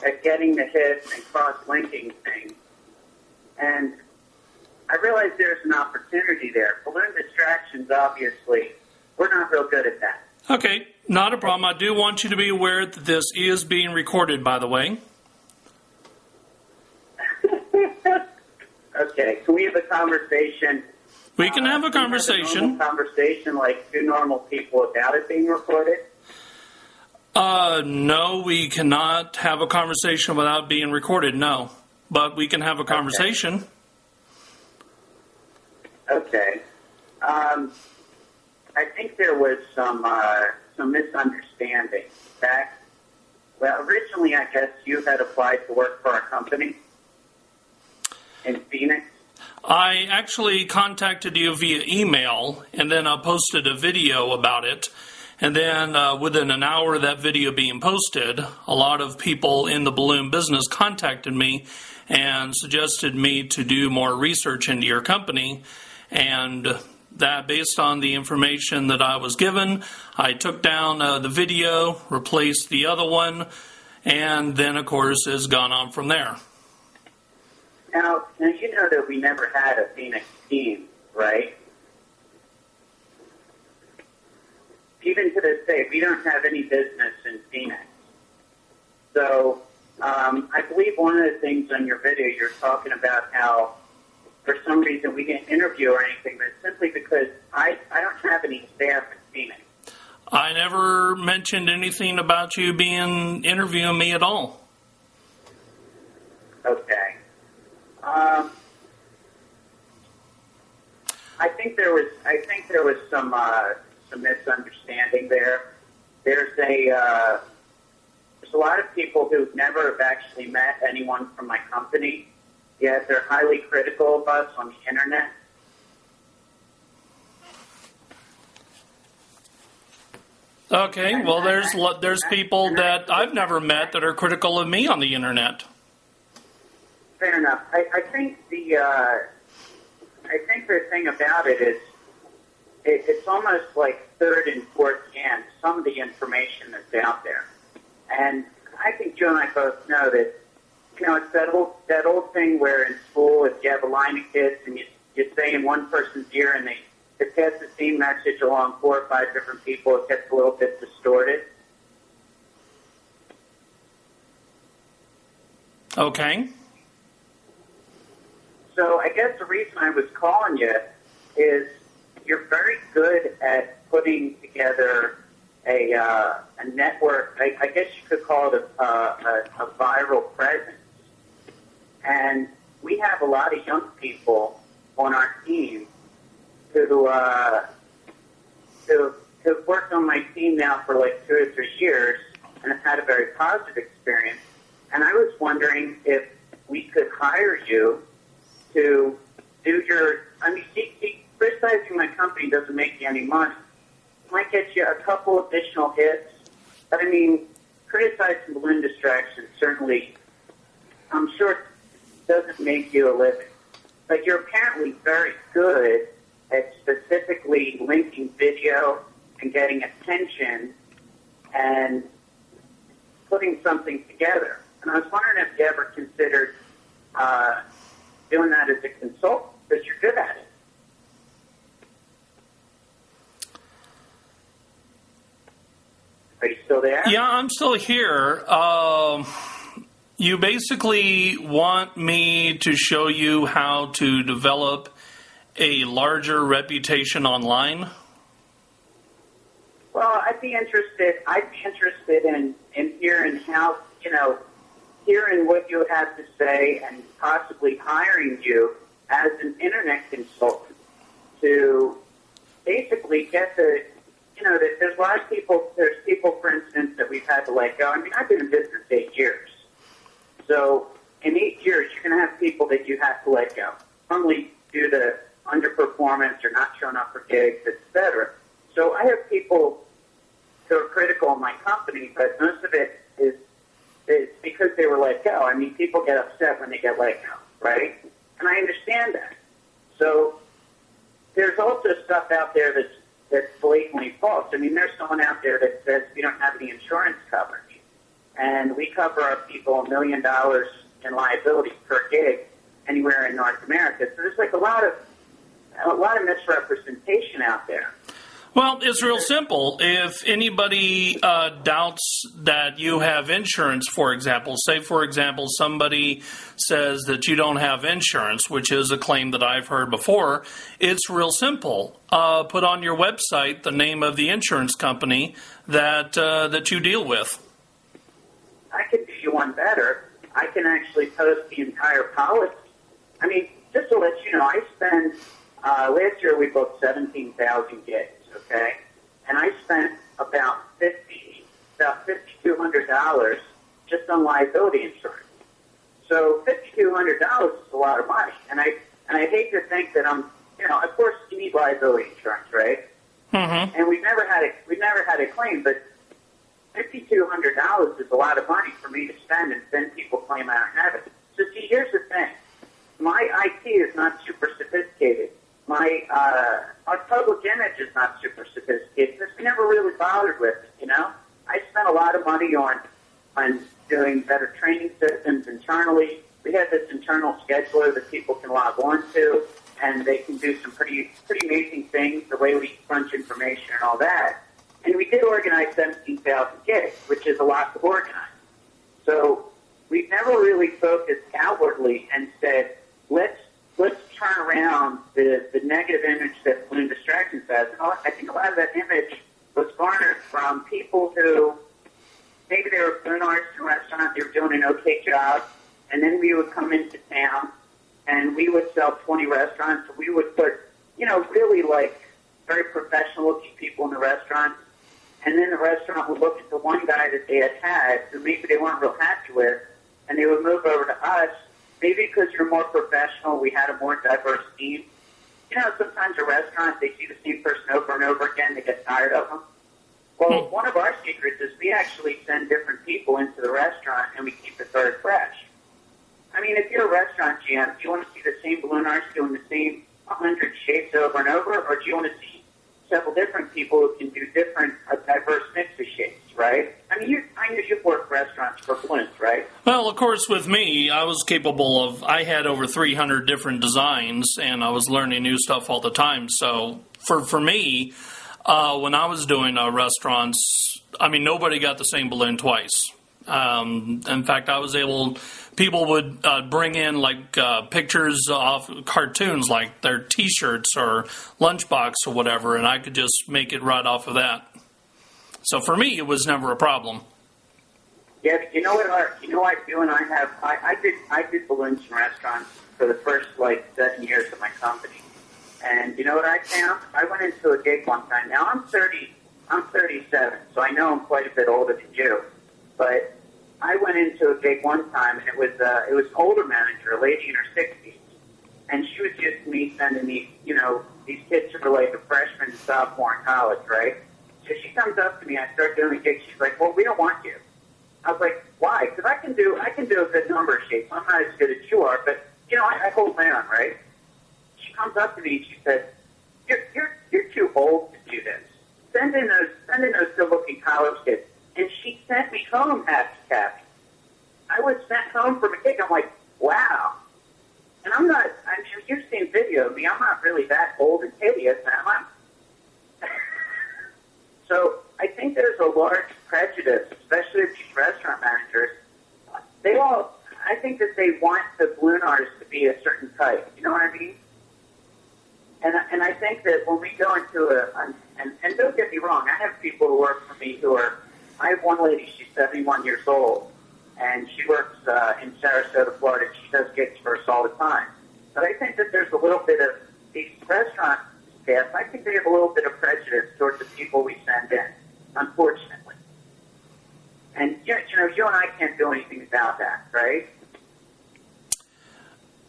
at getting the hits and cross-linking things. And I realize there's an opportunity there. Balloon distractions, obviously, we're not real good at that. Okay, not a problem. I do want you to be aware that this is being recorded, by the way. Okay, can we have a conversation? We can have a conversation. Have a normal conversation like two normal people without it being recorded? No, we cannot have a conversation without being recorded, no. But we can have a conversation. Okay. I think there was some misunderstanding. Originally, I guess you had applied to work for our company in Phoenix. I actually contacted you via email, and then I posted a video about it. And then within an hour of that video being posted, a lot of people in the balloon business contacted me and suggested me to do more research into your company. And that, based on the information that I was given, I took down the video, replaced the other one, and then, of course, has gone on from there. Now, you know that we never had a Phoenix team, right? Even to this day, we don't have any business in Phoenix. So I believe one of the things on your video, you're talking about how for some reason we didn't interview or anything, but it's simply because I don't have any staff in Phoenix. I never mentioned anything about you interviewing me at all. Okay. I think there was some misunderstanding there. There's a lot of people who never have actually met anyone from my company, yet they're highly critical of us on the internet. Okay, well, there's people that I've never met that are critical of me on the internet. Fair enough. I think the thing about it is it's almost like third and fourth hand, some of the information that's out there. And I think Joe and I both know that, it's that old thing where in school, if you have a line of kids and you say in one person's ear and they pass the same message along 4 or 5 different people, it gets a little bit distorted. Okay. So I guess the reason I was calling you is you're very good at putting together a network. I guess you could call it a viral presence. And we have a lot of young people on our team who've worked on my team now for like 2 or 3 years and have had a very positive experience. And I was wondering if we could hire you to do criticizing my company doesn't make you any money. It might get you a couple additional hits. But I mean, criticizing balloon distraction certainly, I'm sure, doesn't make you a living. But you're apparently very good at specifically linking video and getting attention and putting something together. And I was wondering if you ever considered doing that as a consultant, because you're good at it. Are you still there? Yeah, I'm still here. You basically want me to show you how to develop a larger reputation online? Well, I'd be interested in hearing how, hearing what you have to say and possibly hiring you as an internet consultant to basically get there's a lot of people, there's people, for instance, that we've had to let go. I mean, I've been in business 8 years. So in 8 years, you're going to have people that you have to let go, normally due to underperformance or not showing up for gigs, etc. So I have people who are critical of my company, but most of it is because they were let go. I mean, people get upset when they get let go, right? And I understand that. So there's also stuff out there that's blatantly false. I mean, there's someone out there that says we don't have any insurance coverage. and we cover our people $1 million in liability per gig anywhere in North America. So there's like a lot of misrepresentation out there. Well, it's real simple. If anybody doubts that you have insurance, for example, say, for example, somebody says that you don't have insurance, which is a claim that I've heard before, it's real simple. Put on your website the name of the insurance company that you deal with. I can do you one better. I can actually post the entire policy. I mean, just to let you know, I spend, last year we booked 17,000 gigs. Okay, and I spent about $5,200 just on liability insurance. So $5,200 is a lot of money, and I hate to think that I'm, of course you need liability insurance, right? Mm-hmm. And we've never had a claim, but $5,200 is a lot of money for me to spend, and then people claim I don't have it. So see, here's the thing: my IT is not super sophisticated. Our public image is not super sophisticated because we never really bothered with it, I spent a lot of money on doing better training systems internally. We have this internal scheduler that people can log on to, and they can do some pretty amazing things, the way we crunch information and all that. And we did organize 17,000 gigs, which is a lot to organize. So we've never really focused outwardly and said, let's turn around the negative image that balloon distractions has. And I think a lot of that image was garnered from people who maybe they were balloon artists in a restaurant, they were doing an okay job, and then we would come into town and we would sell 20 restaurants. So we would put, really like very professional looking people in the restaurant, and then the restaurant would look at the one guy that they had who maybe they weren't real happy with, and they would move over to us. Maybe because you're more professional, we had a more diverse team. Sometimes a restaurant, they see the same person over and over again, they get tired of them. Well, one of our secrets is we actually send different people into the restaurant and we keep it very fresh. I mean, if you're a restaurant GM, do you want to see the same balloon artist doing the same 100 shapes over and over, or do you want to see several different people who can do a diverse mix of shapes, right? I mean, I knew you've worked restaurants for balloons, right? Well, of course, with me, I had over 300 different designs, and I was learning new stuff all the time. So for me, when I was doing restaurants, I mean, nobody got the same balloon twice. In fact, people would bring in pictures of cartoons, like their T-shirts or lunchbox or whatever, and I could just make it right off of that. So for me, it was never a problem. Yeah, you know what I do, and I did balloons in restaurants for the first 7 years of my company, and you know what I found? I went into a gig one time. Now I'm 37, so I know I'm quite a bit older than you, but I went into a gig one time, and it was an older manager, a lady in her 60s, and she was used to me sending these kids who were like a freshman and sophomore in college, right? So she comes up to me, I start doing the gig, she's like, well, we don't want you. I was like, why? Because I can do a good number of shapes. I'm not as good as you are, but, I hold my own, right? She comes up to me and she said, you're too old to do this. Send in those good-looking college kids. And she sent me home, HappyCabbie. I was sent home from a gig. I'm like, wow. And you've seen video of me. I'm not really that old and hideous. So I think there's a large prejudice, especially with these restaurant managers. I think that they want the balloon artist to be a certain type. You know what I mean? And I think that when we go into and don't get me wrong, I have people who work for me I have one lady, she's 71 years old, and she works in Sarasota, Florida. She does gigs for us all the time. But I think that there's a little bit of these restaurant staff, I think they have a little bit of prejudice towards the people we send in, unfortunately. And, you and I can't do anything about that, right?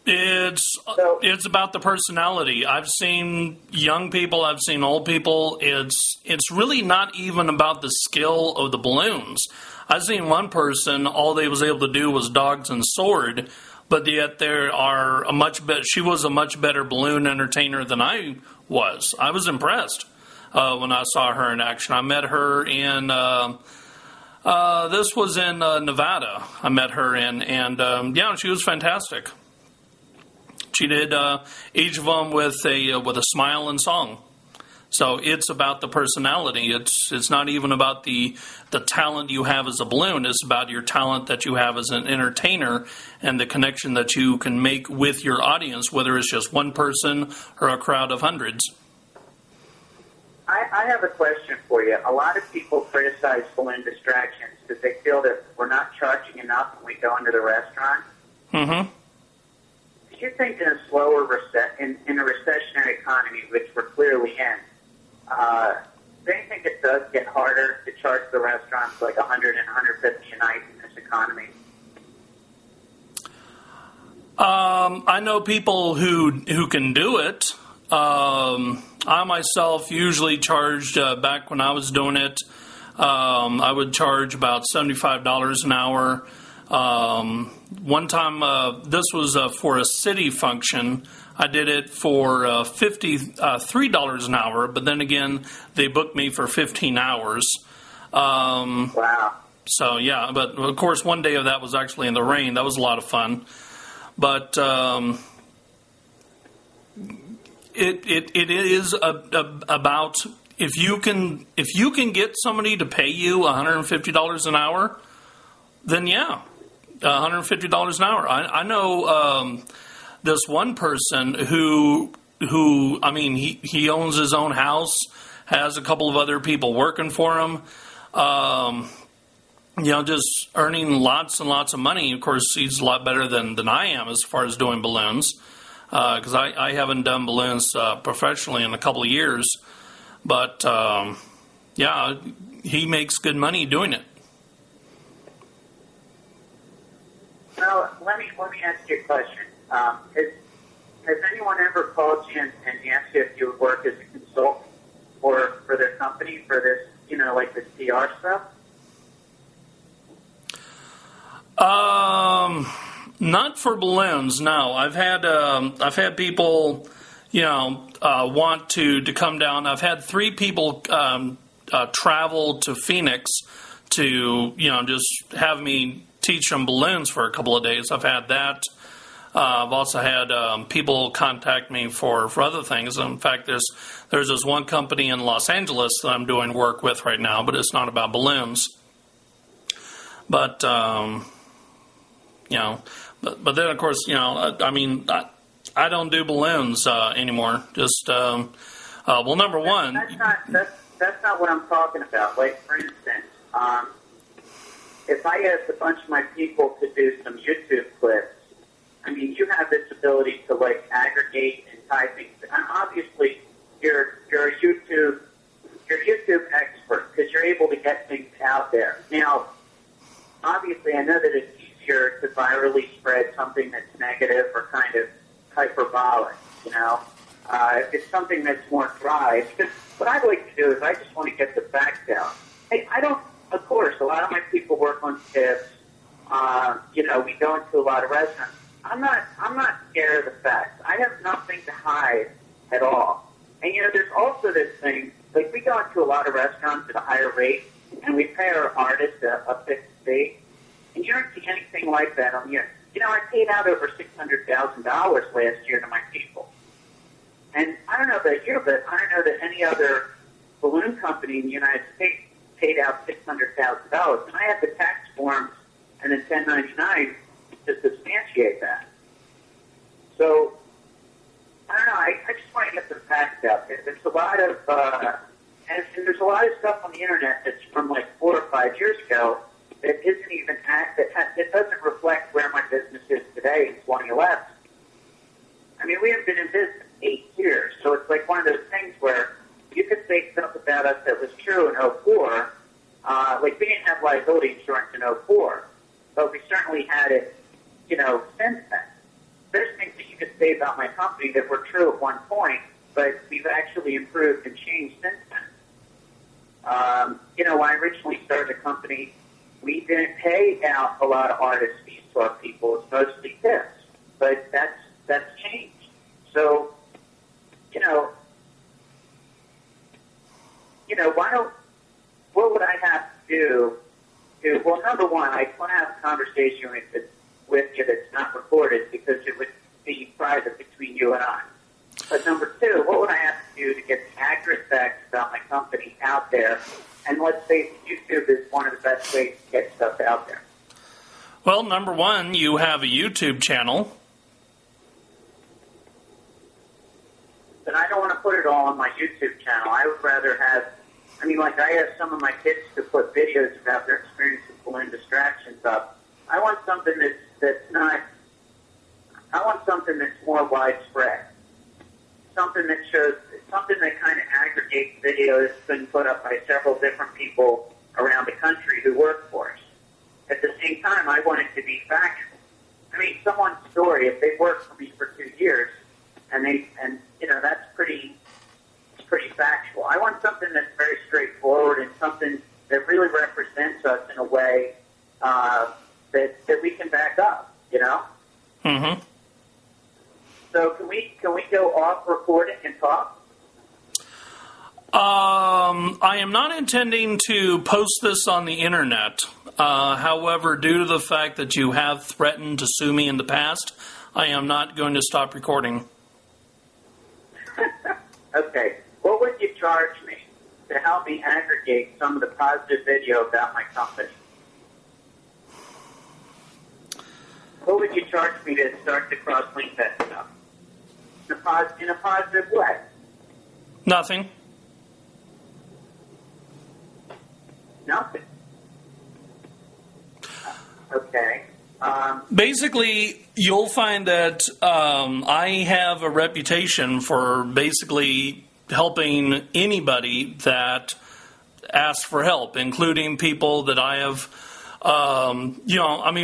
It's about the personality. I've seen young people, I've seen old people. It's really not even about the skill of the balloons. I've seen one person, all they was able to do was dogs and sword, but yet she was a much better balloon entertainer than I was. I was impressed when I saw her in action. I met her in This was in Nevada. I met her in, and yeah, she was fantastic. She did each of them with a smile and song. So it's about the personality. It's not even about the talent you have as a balloon. It's about your talent that you have as an entertainer and the connection that you can make with your audience, whether it's just one person or a crowd of hundreds. I have a question for you. A lot of people criticize balloon distractions because they feel that we're not charging enough when we go into the restaurant. Mm-hmm. Do you think in a slower in a recessionary economy, which we're clearly in, do you think it does get harder to charge the restaurants like $100 and $150 a night in this economy? I know people who can do it. I myself usually charged, back when I was doing it, I would charge about $75 an hour. One time, this was for a city function. I did it for $53 an hour, but then again, they booked me for 15 hours. Wow. So, yeah, but of course, one day of that was actually in the rain. That was a lot of fun. But it is about if you can get somebody to pay you $150 an hour, then yeah, $150 an hour. I know this one person who I mean he owns his own house, has a couple of other people working for him. Just earning lots and lots of money. Of course, he's a lot better than I am as far as doing balloons, because I haven't done balloons professionally in a couple of years. But, yeah, he makes good money doing it. Now, let me ask you a question. Has anyone ever called you and asked you if you would work as a consultant for their company for this, like this PR stuff? Not for balloons. No, I've had people, want to come down. I've had 3 people travel to Phoenix to, just have me teach them balloons for a couple of days. I've had that. I've also had people contact me for other things. In fact, there's this one company in Los Angeles that I'm doing work with right now, but it's not about balloons. But but then of course, I don't do balloons anymore. Just number one. That's not what I'm talking about. Like for instance, if I asked a bunch of my people to do some YouTube clips, I mean, you have this ability to like aggregate and tie things. And obviously, you're a YouTube expert because you're able to get things out there. Now, obviously, I know that it's easier to virally spread something that's negative or kind of hyperbolic, If it's something that's more dry, because what I like to do is I just want to get the facts out. Hey, of course, a lot of my people work on tips. We go into a lot of restaurants. I'm not scared of the facts. I have nothing to hide at all. And, there's also this thing, like we go into a lot of restaurants at a higher rate, and we pay our artists a fixed fee. And you don't see anything like that on the air. I paid out over $600,000 last year to my people. And I don't know about you, but I don't know that any other balloon company in the United States paid out $600,000. And I have the tax forms and the 1099 to substantiate that. So, I don't know, I just want to get the facts out there. There's a lot of, and there's a lot of stuff on the internet that's from like 4 or 5 years ago that isn't even it doesn't reflect where my business is today in 2011. I mean, we have been in business 8 years, so it's like one of those things where you could say stuff about us that was true in 2004. Like we didn't have liability insurance in 2004, but we certainly had it, since then. There's things that you could say about my company that were true at one point, but we've actually improved and changed since then. When I originally started the company, we didn't pay out a lot of artist fees to our people. It's mostly tips, but that's changed. So, what would I have to do to, well, number one, I want to have a conversation with you that's not recorded because it would be private between you and I. But number two, what would I have to do to get the accurate facts about my company out there? And let's face it, YouTube is one of the best ways to get stuff out there. Well, number one, you have a YouTube channel. But I don't want to put it all on my YouTube channel. I would rather have, I have some of my kids to put videos about their experience with balloon distractions up. I want something that's more widespread. Something that kind of aggregates videos that's been put up by several different people around the country who work for us. At the same time, I want it to be factual. Someone's story, if they've worked for me for 2 years, that's pretty factual. I want something that's very straightforward and something that really represents us in a way that we can back up, Mm-hmm. So can we go off recording and talk? I am not intending to post this on the internet. However, due to the fact that you have threatened to sue me in the past, I am not going to stop recording. Okay. What would you charge me to help me aggregate some of the positive video about my company? What would you charge me to start to cross-link that stuff? In a positive way? Nothing. Nothing. Okay. Basically, you'll find that I have a reputation for basically helping anybody that asks for help, including people that I have,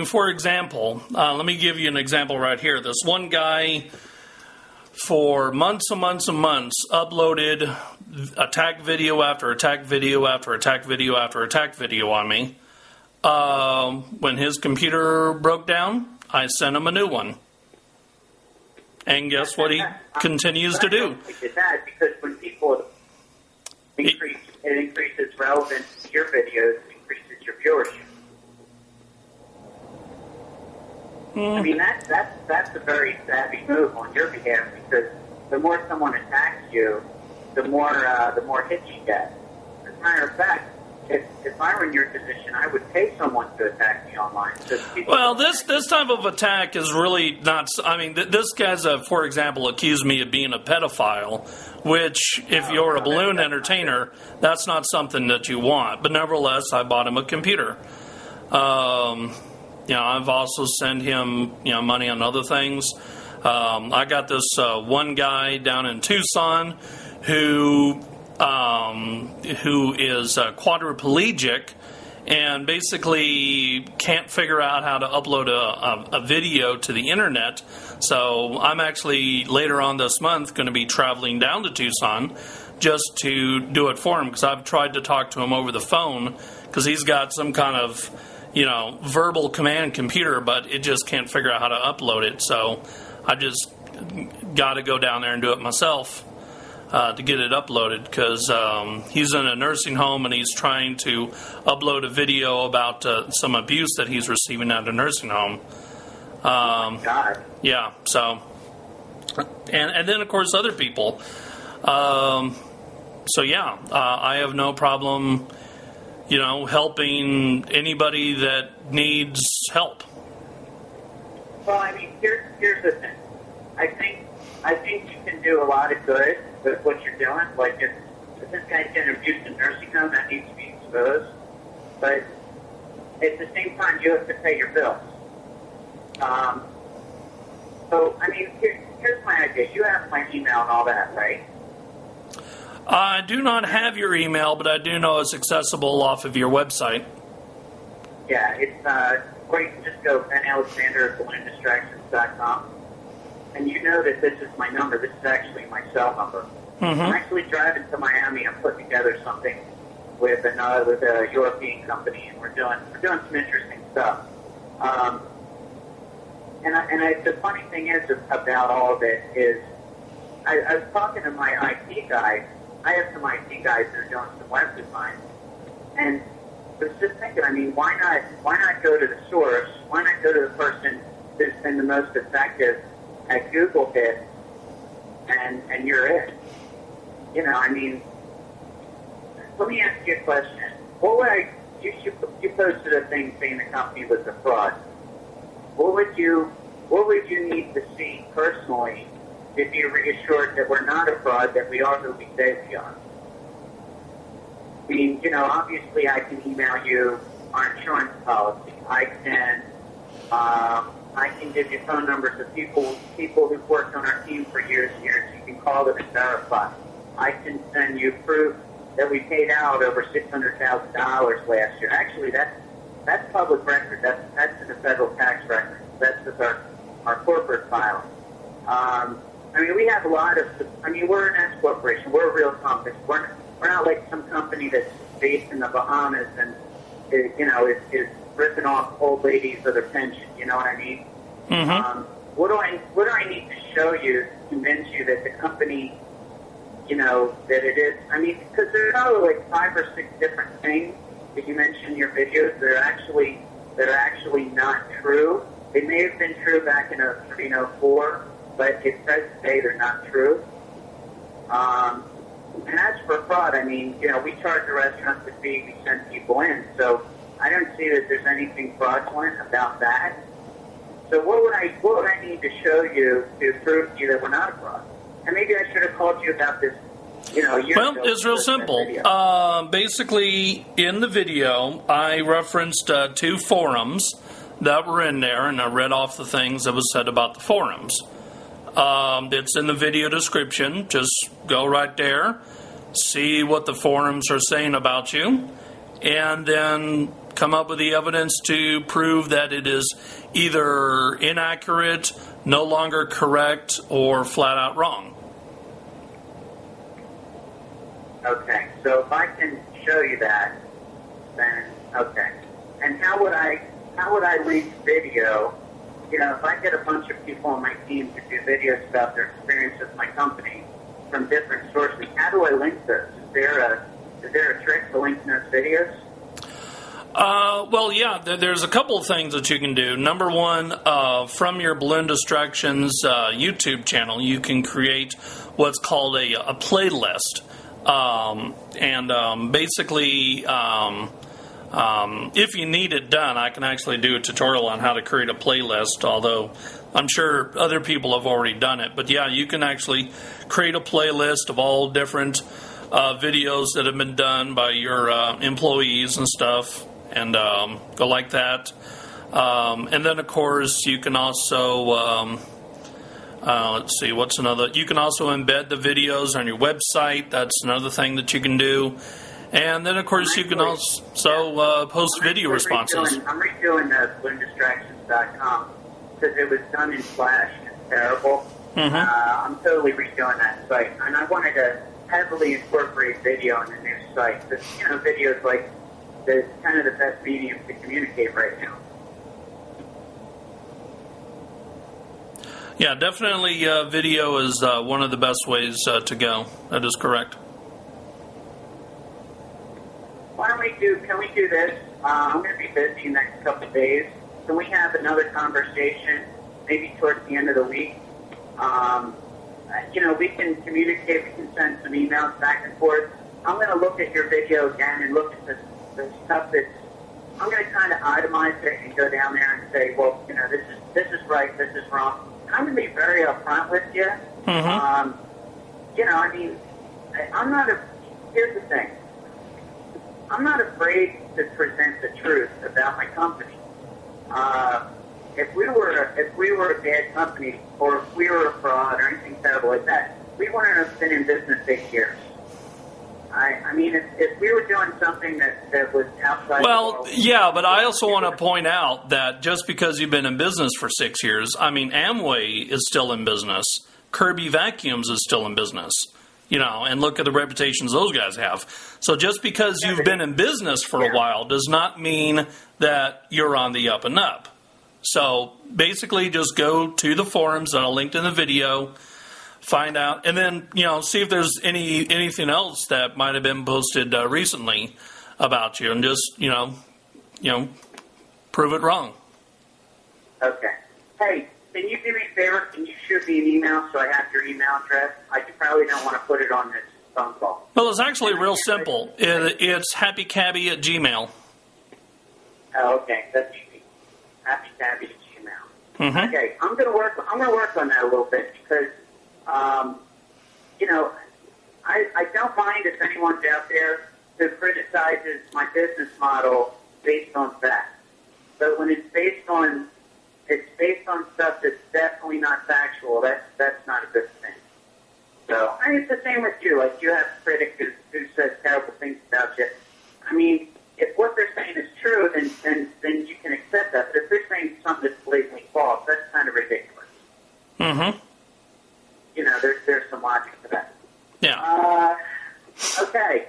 for example, let me give you an example right here. This one guy, for months and months and months, uploaded attack video after attack video after attack video after attack video on me. When his computer broke down, I sent him a new one. And guess what he continues to do? I did that because when people it increases relevance to your videos, it increases your viewership. That's a very savvy move on your behalf because the more someone attacks you, the more hits you get. As a matter of fact, if I were in your position, I would pay someone to attack me online. Well, this type of attack is really not. This guy's, for example, accused me of being a pedophile, which, if you're a balloon entertainer, that's not something that you want. But nevertheless, I bought him a computer. I've also sent him, money on other things. I got this one guy down in Tucson who is quadriplegic and basically can't figure out how to upload a video to the internet. So I'm actually later on this month going to be traveling down to Tucson just to do it for him because I've tried to talk to him over the phone because he's got some kind of verbal command computer, but it just can't figure out how to upload it. So I just got to go down there and do it myself to get it uploaded because he's in a nursing home and he's trying to upload a video about some abuse that he's receiving at a nursing home. God. Yeah, so, and then, of course, other people. I have no problem helping anybody that needs help. Well, here's the thing. I think you can do a lot of good with what you're doing. Like if this guy's getting abused in nursing home, that needs to be exposed. But at the same time, you have to pay your bills. Here's my idea. You have my email and all that, right? I do not have your email, but I do know it's accessible off of your website. Yeah, it's or you can just go benalexander@balloondistractions.com. And you know that this is my number. This is actually my cell number. Mm-hmm. I'm actually driving to Miami. I'm putting together something with a European company, and we're doing some interesting stuff. The funny thing is about all of it is I was talking to my IT guy. I have some IT guys that are doing some web design, and I was just thinking, I mean, why not go to the source? Why not go to the person who's been the most effective at Google hits, and you're it? You know, I mean, let me ask you a question. You posted a thing saying the company was a fraud. What would you need to see personally to be reassured that we're not a fraud, that we are who we say we are? I mean, you know, obviously I can email you our insurance policy. I can give you phone numbers of people who've worked on our team for years and years. You can call them and verify. I can send you proof that we paid out over $600,000 last year. Actually, that's public record. That's in the federal tax record. That's with our corporate filing. I mean, we have a lot of. I mean, we're an S corporation. We're a real company. We're not like some company that's based in the Bahamas and is ripping off old ladies for their pension. You know what I mean? Mm-hmm. What do I need to show you to convince you that the company, you know, that it is? I mean, because there are probably like 5 or 6 different things that you mentioned in your videos that are actually not true. They may have been true back in 0304, but it says today they're not true. And as for fraud, I mean, you know, we charge the restaurants a fee, we send people in, so I don't see that there's anything fraudulent about that. So what would I need to show you to prove to you that we're not a fraud? And maybe I should have called you about this, you know, a year ago. Well, it's real simple. Basically, in the video, I referenced 2 forums that were in there, and I read off the things that was said about the forums. It's in the video description. Just go right there, see what the forums are saying about you, and then come up with the evidence to prove that it is either inaccurate, no longer correct, or flat out wrong. Okay, so if I can show you that, then okay. And how would I reach video? You know, if I get a bunch of people on my team to do videos about their experience with my company from different sources, how do I link those? Is there a trick to linking those videos? Well, yeah, there's a couple of things that you can do. Number one, from your Balloon Distractions YouTube channel, you can create what's called a playlist. Basically, if you need it done, I can actually do a tutorial on how to create a playlist, although I'm sure other people have already done it. But yeah, you can actually create a playlist of all different videos that have been done by your employees and stuff, and go like that. And then, of course, you can also... let's see, what's another? You can also embed the videos on your website. That's another thing that you can do. And then, of course, you can also post video responses. I'm redoing BalloonDistractions.com because it was done in Flash and it's terrible. Mm-hmm. I'm totally redoing that site. And I wanted to heavily incorporate video on the new site. Because, you know, video is like kind of the best medium to communicate right now. Yeah, definitely video is one of the best ways to go. That is correct. Can we do this? I'm going to be busy the next couple of days. Can we have another conversation maybe towards the end of the week? You know, we can communicate, we can send some emails back and forth. I'm going to look at your video again and look at the stuff that's, I'm going to kind of itemize it and go down there and say, well, you know, this is right, this is wrong. I'm going to be very upfront with you. Mm-hmm. You know, I mean, here's the thing. I'm not afraid to present the truth about my company. If we were a bad company, or if we were a fraud or anything terrible like that, we wouldn't have been in business 6 years. I mean, if we were doing something that was outside... Well, yeah, but I also want to point out that just because you've been in business for 6 years, I mean, Amway is still in business. Kirby Vacuums is still in business. You know, and look at the reputations those guys have. So just because you've been in business for a while does not mean that you're on the up and up. So basically just go to the forums that are linked in the video, find out, and then, you know, see if there's anything else that might have been posted recently. about you, and just prove it wrong. Okay. Hey, can you do me a favor? Can you shoot me an email so I have your email address? I probably don't want to put it on this phone call. Well, it's actually real simple. It's HappyCabbie@gmail. Oh, okay. That's easy. HappyCabbie@gmail. Mm-hmm. Okay, I'm gonna work on that a little bit because, I don't mind if anyone's out there who criticizes my business model based on facts. But when it's based on stuff that's definitely not factual, that's not a good thing. So, it's the same with you. Like, you have a critic who says terrible things about you. I mean, if what they're saying is true, then you can accept that. But if they're saying something that's blatantly false, that's kind of ridiculous. Mm-hmm. There's some logic to that. Yeah. Okay.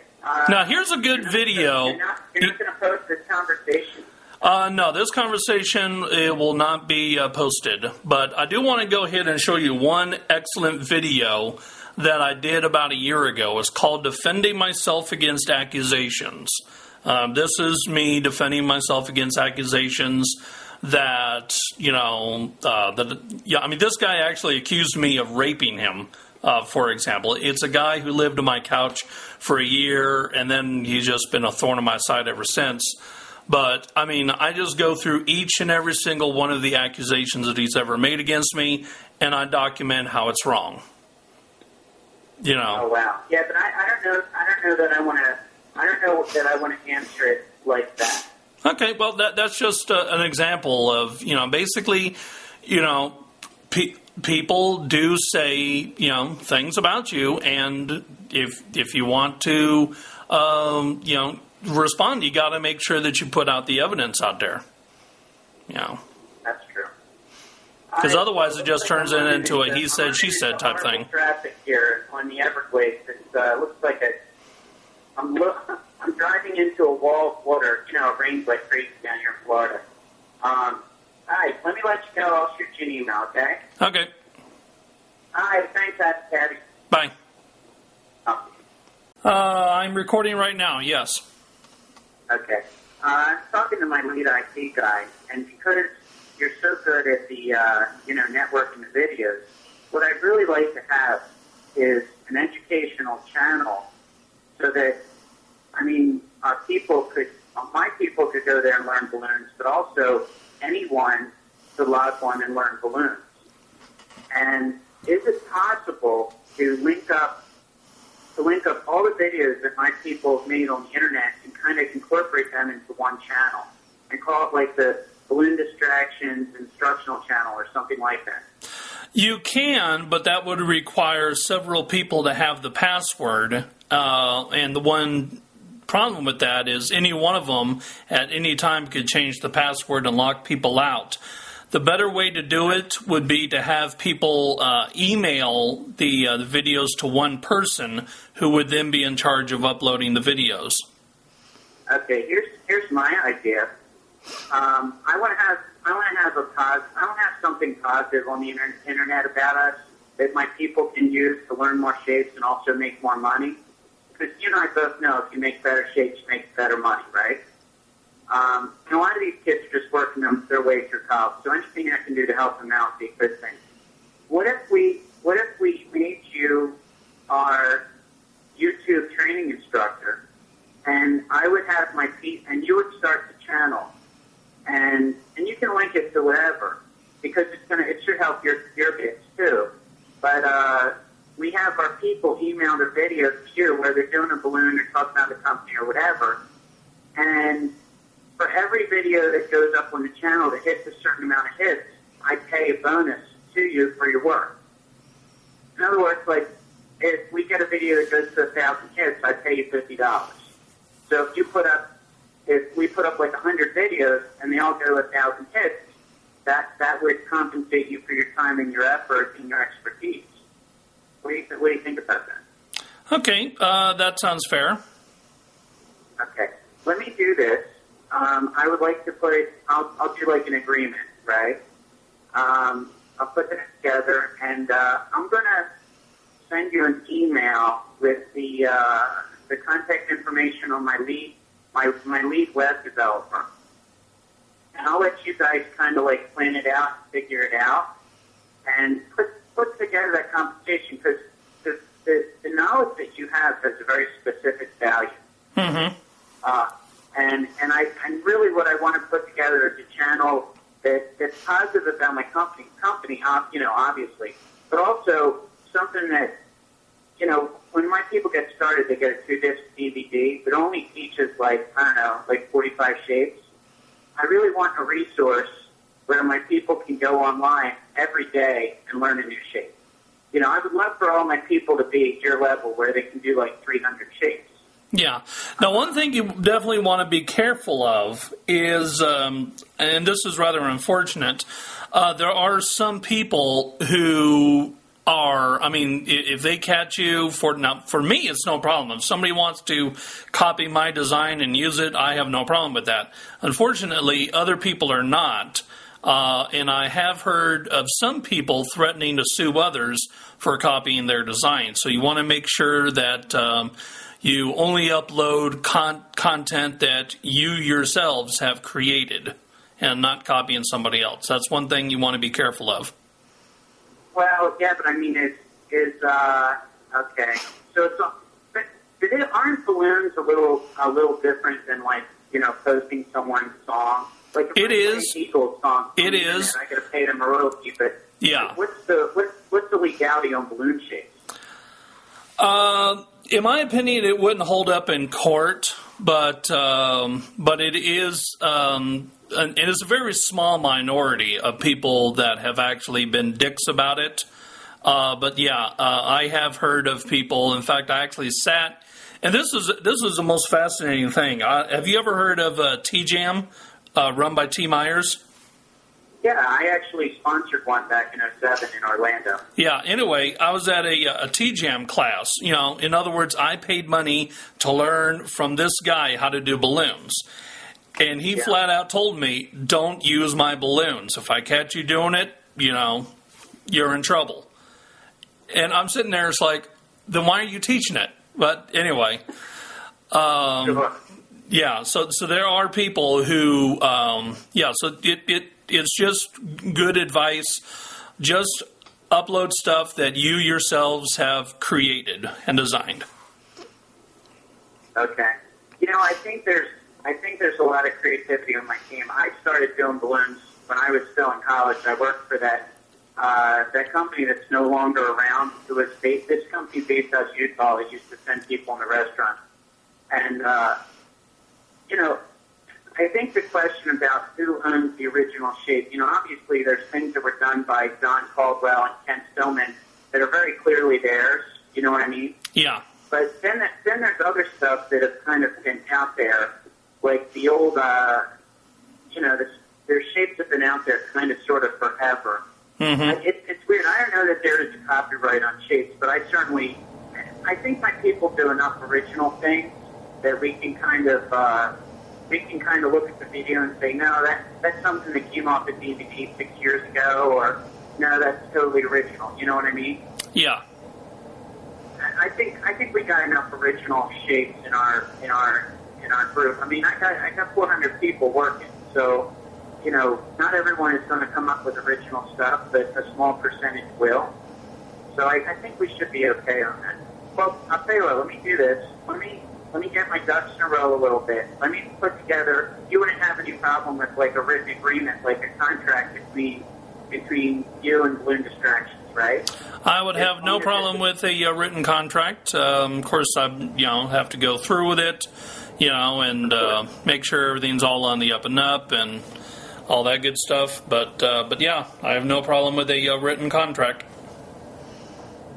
Now, here's a good video. You're not going to post this conversation? No, this conversation will not be posted. But I do want to go ahead and show you one excellent video that I did about a year ago. It's called Defending Myself Against Accusations. This is me defending myself against accusations that, this guy actually accused me of raping him, for example. It's a guy who lived on my couch for a year, and then he's just been a thorn in my side ever since. But, I just go through each and every single one of the accusations that he's ever made against me, and I document how it's wrong. Oh, wow. Yeah, but I don't know that I want to answer it like that. Okay, well, that's just an example of, basically, people do say, things about you, and if you want to, respond, you got to make sure that you put out the evidence out there. That's true. Because otherwise it just turns into a he said, she said type thing. Traffic here on the Everglades. It looks like I'm driving into a wall of water. It rains like crazy down here in Florida. All right, let me let you go. I'll shoot you an email, okay? Okay. All right, thanks, HappyCabbie. Bye. Oh. I'm recording right now, yes. Okay. I'm talking to my lead IT guy, and because you're so good at the, networking the videos, what I'd really like to have is an educational channel so that, my people could go there and learn balloons, but also anyone could log on and learn balloons. And is it possible to link up all the videos that my people have made on the internet and kind of incorporate them into one channel and call it like the Balloon Distractions Instructional Channel or something like that? You can, but that would require several people to have the password. And the one problem with that is any one of them at any time could change the password and lock people out. The better way to do it would be to have people email the videos to one person who would then be in charge of uploading the videos. Okay, here's my idea. I want to have something positive on the internet about us that my people can use to learn more shapes and also make more money. Because you and I both know if you make better shapes, you make better money, right? And a lot of these kids are just working their way through college, so anything I can do to help them out would be a good thing. What if we made you our YouTube training instructor, and I would have my feet, and you would start the channel, and you can link it to whatever, because it should help your kids too. But we have our people email their videos to you where they're doing a balloon or talking about the company or whatever, and for every video that goes up on the channel that hits a certain amount of hits, I pay a bonus to you for your work. In other words, like, if we get a video that goes to 1,000 hits, I pay you $50. So if we put up like 100 videos and they all go to 1,000 hits, that would compensate you for your time and your effort and your expertise. What do you think about that? Okay, that sounds fair. Okay, let me do this. I would like to I'll do like an agreement, right? I'll put that together, and I'm going to send you an email with the contact information on my lead my lead web developer. And I'll let you guys kind of like plan it out, figure it out, and put together that compensation, because the knowledge that you have has a very specific value. Mm-hmm. And really what I want to put together is a channel that's positive about my company, obviously, but also something that, when my people get started, they get a 2-disc DVD, but only teaches like 45 shapes. I really want a resource where my people can go online every day and learn a new shape. I would love for all my people to be at your level where they can do like 300 shapes. Yeah. Now, one thing you definitely want to be careful of is, and this is rather unfortunate, there are some people who are, if they catch you for me, it's no problem. If somebody wants to copy my design and use it, I have no problem with that. Unfortunately, other people are not. And I have heard of some people threatening to sue others for copying their design. So you want to make sure that you only upload content that you yourselves have created and not copying somebody else. That's one thing you want to be careful of. Well, yeah, but okay. So aren't balloons a little different than posting someone's song? Like if it is. Eagles song. It is. I got to pay them a royalty, but yeah. What's the legality on balloon shapes? In my opinion, it wouldn't hold up in court, but it is. It is a very small minority of people that have actually been dicks about it. But yeah, I have heard of people. In fact, I actually sat, and this is the most fascinating thing. Have you ever heard of T-Jam, run by T. Myers? Yeah, I actually sponsored one back in 2007 in Orlando. Yeah, anyway, I was at a T-Jam class. In other words, I paid money to learn from this guy how to do balloons. And he flat out told me, don't use my balloons. If I catch you doing it, you're in trouble. And I'm sitting there, it's like, then why are you teaching it? But anyway, yeah, so there are people who, so it's just good advice. Just upload stuff that you yourselves have created and designed. Okay. I think there's a lot of creativity on my team. I started doing balloons when I was still in college. I worked for that company that's no longer around. It was this company based out of Utah that used to send people in the restaurant. And, I think the question about who owns the original shape, obviously there's things that were done by John Caldwell and Ken Stillman that are very clearly theirs. You know what I mean? Yeah. But then there's other stuff that have kind of been out there, like the old, their shapes have been out there kind of sort of forever. Mm-hmm. It's weird. I don't know that there is a copyright on shapes, but I think my people do enough original things that we can kind of look at the video and say, no, that's something that came off the DVD 6 years ago, or no, that's totally original. You know what I mean? Yeah. I think we got enough original shapes in our group. I got 400 people working, so not everyone is going to come up with original stuff, but a small percentage will. So I think we should be okay on that. Well, I'll tell you what. Let me do this. Let me get my ducks in a row a little bit. Let me put together. You wouldn't have any problem with like a written agreement, like a contract between you and Balloon Distractions, right? I would have no problem with a written contract. Of course, I have to go through with it, and make sure everything's all on the up and up and all that good stuff. But yeah, I have no problem with a written contract.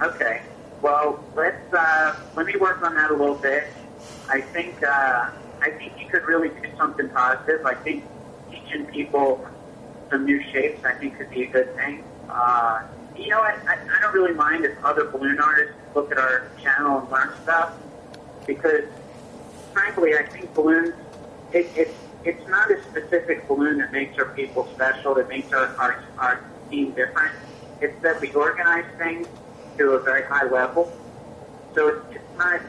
Okay. Well, let me work on that a little bit. I think you could really do something positive. I think teaching people some new shapes, I think, could be a good thing. I don't really mind if other balloon artists look at our channel and learn stuff, because, frankly, I think balloons, it's not a specific balloon that makes our people special, that makes our team different. It's that we organize things to a very high level. So it's not,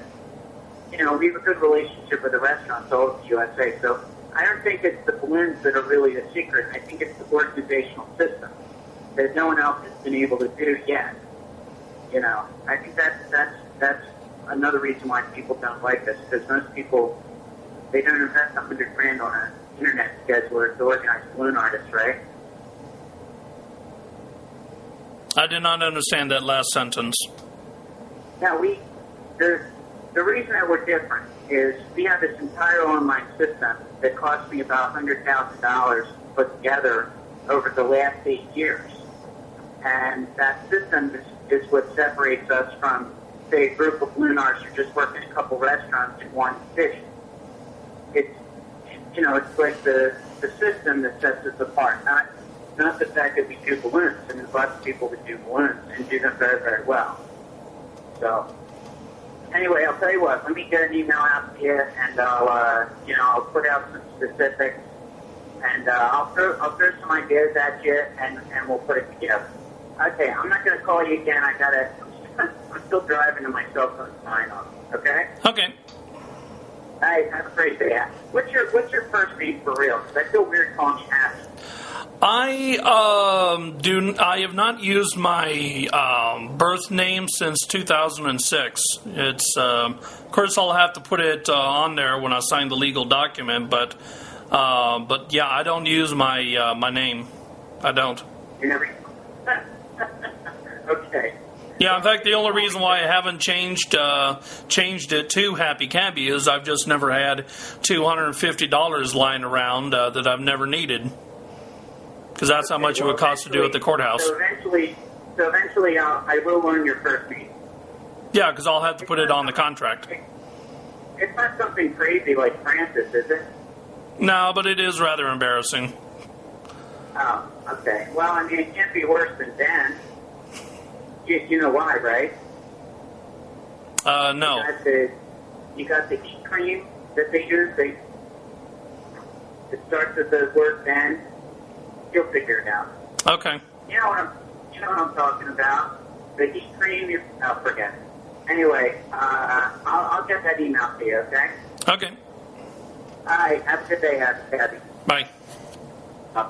we have a good relationship with the restaurants all over the USA. So I don't think it's the balloons that are really the secret. I think it's the organizational system that no one else has been able to do yet. I think that's another reason why people don't like this, because most people, they don't invest $100,000 on an internet scheduler to organize balloon artists, right? I did not understand that last sentence. Now, the reason that we're different is we have this entire online system that cost me about $100,000 to put together over the last 8 years. And that system is what separates us from, say, a group of balloon artists who just work in a couple restaurants in one city. It's like the system that sets us apart, not the fact that we do balloons. And there's lots of people that do balloons and do them very, very well. So, anyway, I'll tell you what. Let me get an email out to you, and I'll put out some specifics, and I'll throw some ideas at you, and we'll put it together. Okay, I'm not going to call you again. I'm still driving to my cell phone sign off. Okay. Okay. All right. Have a great day. What's your first name for real? Because I feel weird calling you Happy. I have not used my birth name since 2006. It's of course I'll have to put it on there when I sign the legal document, but yeah, I don't use my my name. I don't. You never. Okay. Yeah, in fact, the only reason why I haven't changed it to HappyCabbie is I've just never had $250 lying around that I've never needed. Because that's how much it would cost to do at the courthouse. So eventually, I will learn your first name. Yeah, because I'll have to put it on the contract. It's not something crazy like Francis, is it? No, but it is rather embarrassing. Oh, okay. Well, I mean, it can't be worse than Dan. You know why, right? No. You got the heat cream that they use. It starts with the word Dan. You'll figure it out. Okay. You know what I'm talking about. The heat cream. Forget it. Anyway, I'll get that email to you. Okay. Okay. All right. Have a good day, HappyCabbie. Bye. Bye.